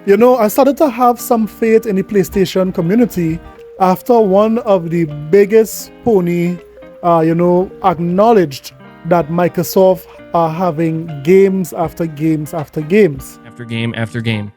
You know, I started to have some faith in the PlayStation community after one of the biggest pony, acknowledged that Microsoft are having games after games after games. After game after game.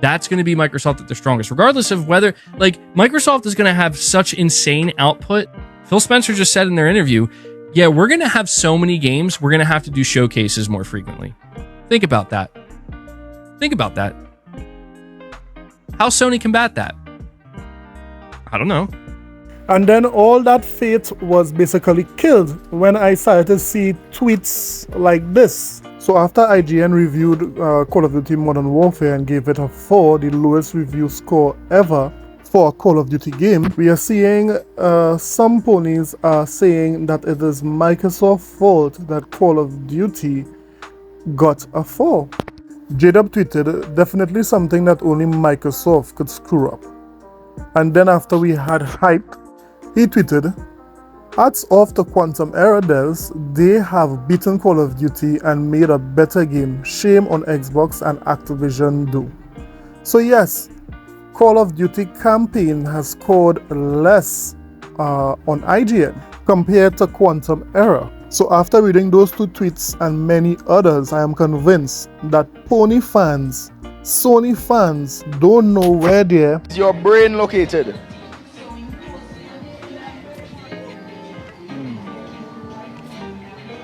That's going to be Microsoft at their strongest, regardless of whether, Microsoft is going to have such insane output. Phil Spencer just said in their interview, yeah, we're going to have so many games, we're going to have to do showcases more frequently. Think about that. How Sony combat that? I don't know. And then all that faith was basically killed when I started to see tweets like this. So after IGN reviewed Call of Duty Modern Warfare and gave it a 4, the lowest review score ever for a Call of Duty game, we are seeing some ponies are saying that it is Microsoft's fault that Call of Duty got a 4. J-Dub tweeted, definitely something that only Microsoft could screw up. And then after we had hype, he tweeted, hats off to Quantum Error devs, they have beaten Call of Duty and made a better game. Shame on Xbox and Activision do. So yes, Call of Duty campaign has scored less on IGN compared to Quantum Error. So after reading those two tweets and many others, I am convinced that Pony fans, Sony fans don't know where is your brain located.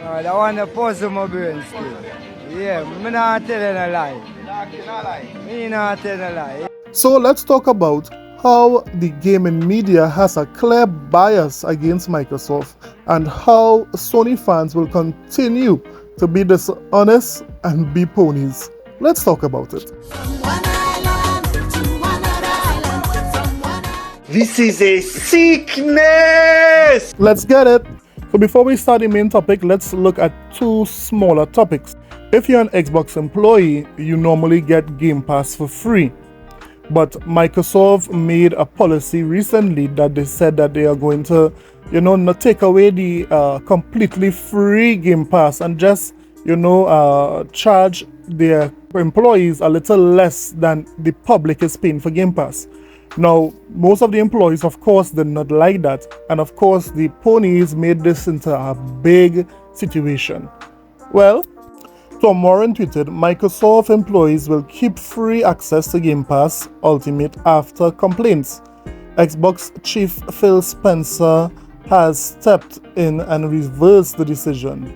That one the puzzle my brain still. Yeah, me not telling a lie. Me not telling a lie. So let's talk about how the gaming media has a clear bias against Microsoft and how Sony fans will continue to be dishonest and be ponies. Let's talk about it. This is a sickness! Let's get it. So before we start the main topic, let's look at two smaller topics. If you're an Xbox employee, you normally get Game Pass for free. But Microsoft made a policy recently that they said that they are going to, not take away the completely free Game Pass and just, charge their employees a little less than the public is paying for Game Pass. Now, most of the employees, of course, did not like that. And of course, the ponies made this into a big situation. Well, Tom Warren tweeted, Microsoft employees will keep free access to Game Pass Ultimate after complaints. Xbox chief Phil Spencer has stepped in and reversed the decision.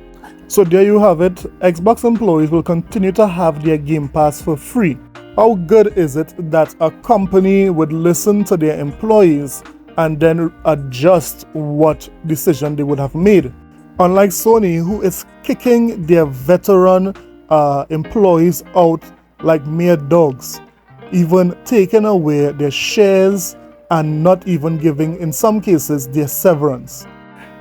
So there you have it. Xbox employees will continue to have their Game Pass for free. How good is it that a company would listen to their employees and then adjust what decision they would have made? Unlike Sony, who is kicking their veteran employees out like mere dogs, even taking away their shares and not even giving, in some cases, their severance.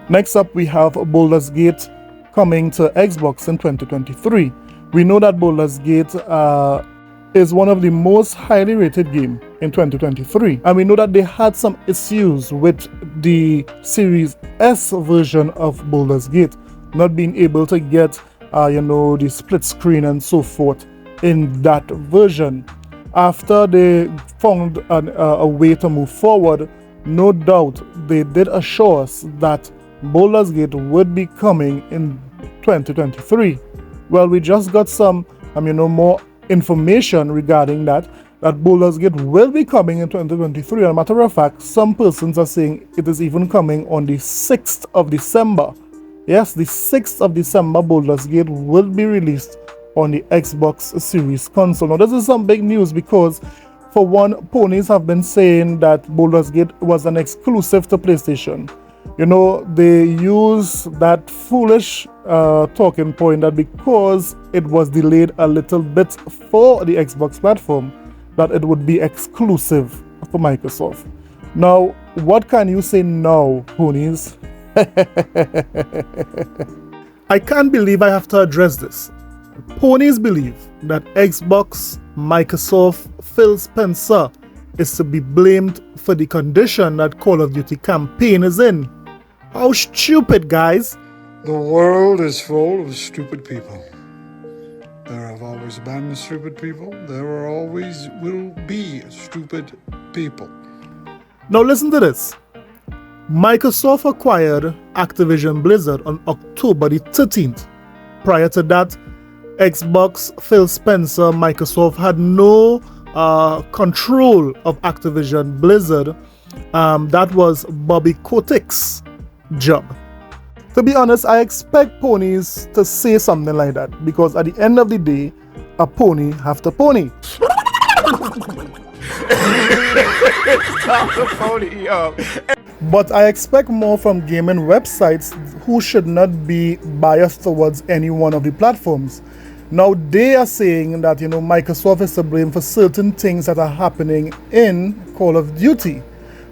Next up, we have Baldur's Gate coming to Xbox in 2023. We know that Baldur's Gate is one of the most highly rated games in 2023. And we know that they had some issues with the Series S version of Baldur's Gate, not being able to get, the split screen and so forth in that version. After they found a way to move forward, no doubt they did assure us that Baldur's Gate would be coming in 2023. Well, we just got some, more information regarding that Baldur's Gate will be coming in 2023. As a matter of fact, some persons are saying it is even coming on the 6th of December. Yes, the 6th of December, Baldur's Gate will be released on the Xbox Series console. Now, this is some big news because, for one, ponies have been saying that Baldur's Gate was an exclusive to PlayStation. They use that foolish talking point that because it was delayed a little bit for the Xbox platform, that it would be exclusive for Microsoft. Now, what can you say now, ponies? I can't believe I have to address this. Ponies believe that Xbox, Microsoft, Phil Spencer is to be blamed for the condition that Call of Duty campaign is in. How stupid, guys. The world is full of stupid people. There have always been stupid people. There always will be stupid people. Now listen to this. Microsoft acquired Activision Blizzard on October the 13th. Prior to that, Xbox, Phil Spencer, Microsoft had no control of Activision Blizzard. That was Bobby Kotick's job. To be honest, I expect ponies to say something like that because at the end of the day, a pony have to pony. Stop the pony up. But I expect more from gaming websites who should not be biased towards any one of the platforms. Now they are saying that Microsoft is to blame for certain things that are happening in Call of Duty.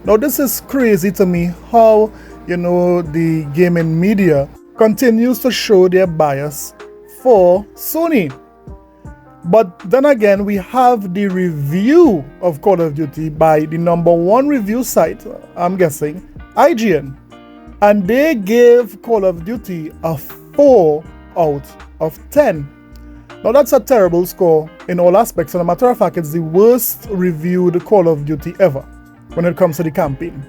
Now this is crazy to me how the gaming media continues to show their bias for Sony. But then again, we have the review of Call of Duty by the #1 review site, I'm guessing, IGN. And they gave Call of Duty a 4 out of 10. Now that's a terrible score in all aspects. And a matter of fact, it's the worst reviewed Call of Duty ever when it comes to the campaign.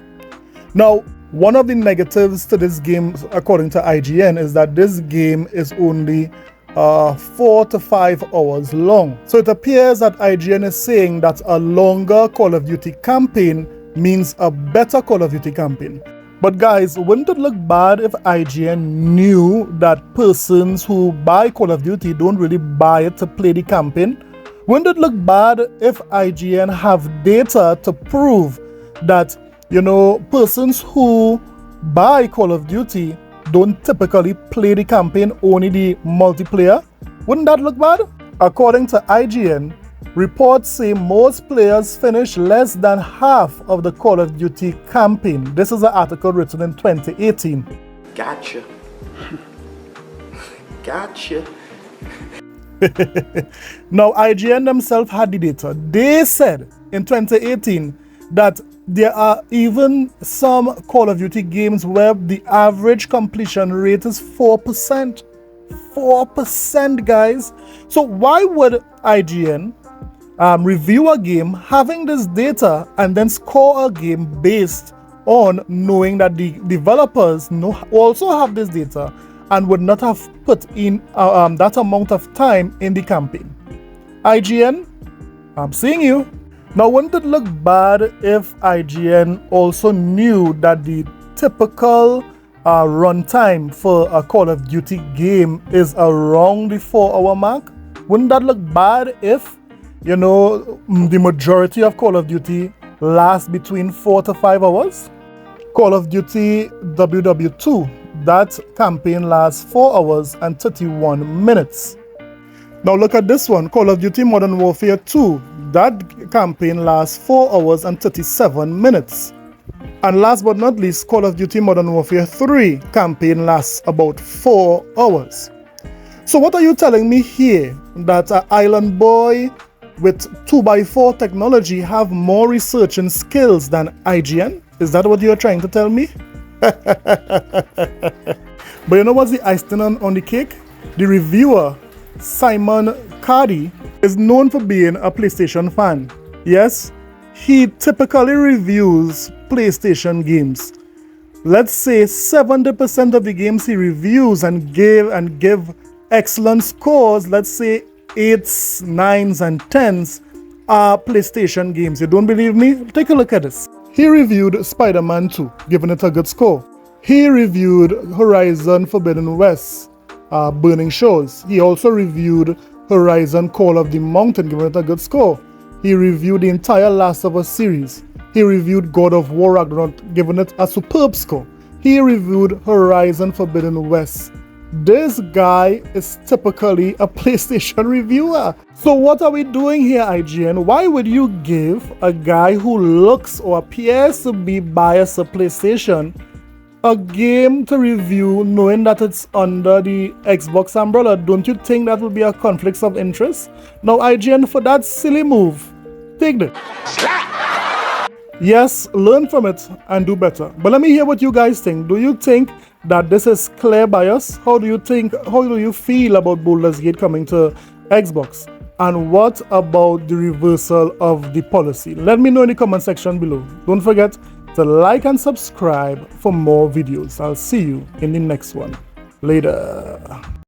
Now, one of the negatives to this game, according to IGN, is that this game is only 4 to 5 hours long. So it appears that IGN is saying that a longer Call of Duty campaign means a better Call of Duty campaign. But guys, wouldn't it look bad if IGN knew that persons who buy Call of Duty don't really buy it to play the campaign? Wouldn't it look bad if IGN have data to prove that persons who buy Call of Duty don't typically play the campaign, only the multiplayer? Wouldn't that look bad? According to IGN, reports say most players finish less than half of the Call of Duty campaign. This is an article written in 2018. Gotcha. Gotcha. Now, IGN themselves had the data. They said in 2018 that there are even some Call of Duty games where the average completion rate is 4%. 4%, guys. So why would IGN review a game having this data and then score a game based on knowing that the developers also have this data and would not have put in that amount of time in the campaign? IGN, I'm seeing you. Now, wouldn't it look bad if IGN also knew that the typical runtime for a Call of Duty game is around the 4-hour mark? Wouldn't that look bad if, the majority of Call of Duty lasts between 4 to 5 hours? Call of Duty WW2, that campaign lasts 4 hours and 31 minutes. Now look at this one, Call of Duty Modern Warfare 2. That campaign lasts 4 hours and 37 minutes. And last but not least, Call of Duty Modern Warfare 3 campaign lasts about 4 hours. So what are you telling me here? That an island boy with 2x4 technology have more research and skills than IGN? Is that what you're trying to tell me? But you know what's the icing on the cake? The reviewer, Simon Cardy, is known for being a PlayStation fan. Yes, he typically reviews PlayStation games. Let's say 70% of the games he reviews and give excellent scores, let's say 8s, 9s, and 10s, are PlayStation games. You don't believe me? Take a look at this. He reviewed Spider-Man 2, giving it a good score. He reviewed Horizon Forbidden West, Burning Shores. He also reviewed Horizon Call of the Mountain, giving it a good score. He reviewed the entire Last of Us series. He reviewed God of War Ragnarok, giving it a superb score. He reviewed Horizon Forbidden West. This guy is typically a PlayStation reviewer. So what are we doing here, IGN? Why would you give a guy who looks or appears to be biased to PlayStation a game to review knowing that it's under the Xbox umbrella? Don't you think that would be a conflict of interest? Now, IGN, for that silly move, take it. Yes, learn from it and do better. But let me hear what you guys think. Do you think that this is clear bias? How do you feel about Baldur's Gate coming to Xbox? And what about the reversal of the policy? Let me know in the comment section below. Don't forget to like and subscribe for more videos. I'll see you in the next one. Later.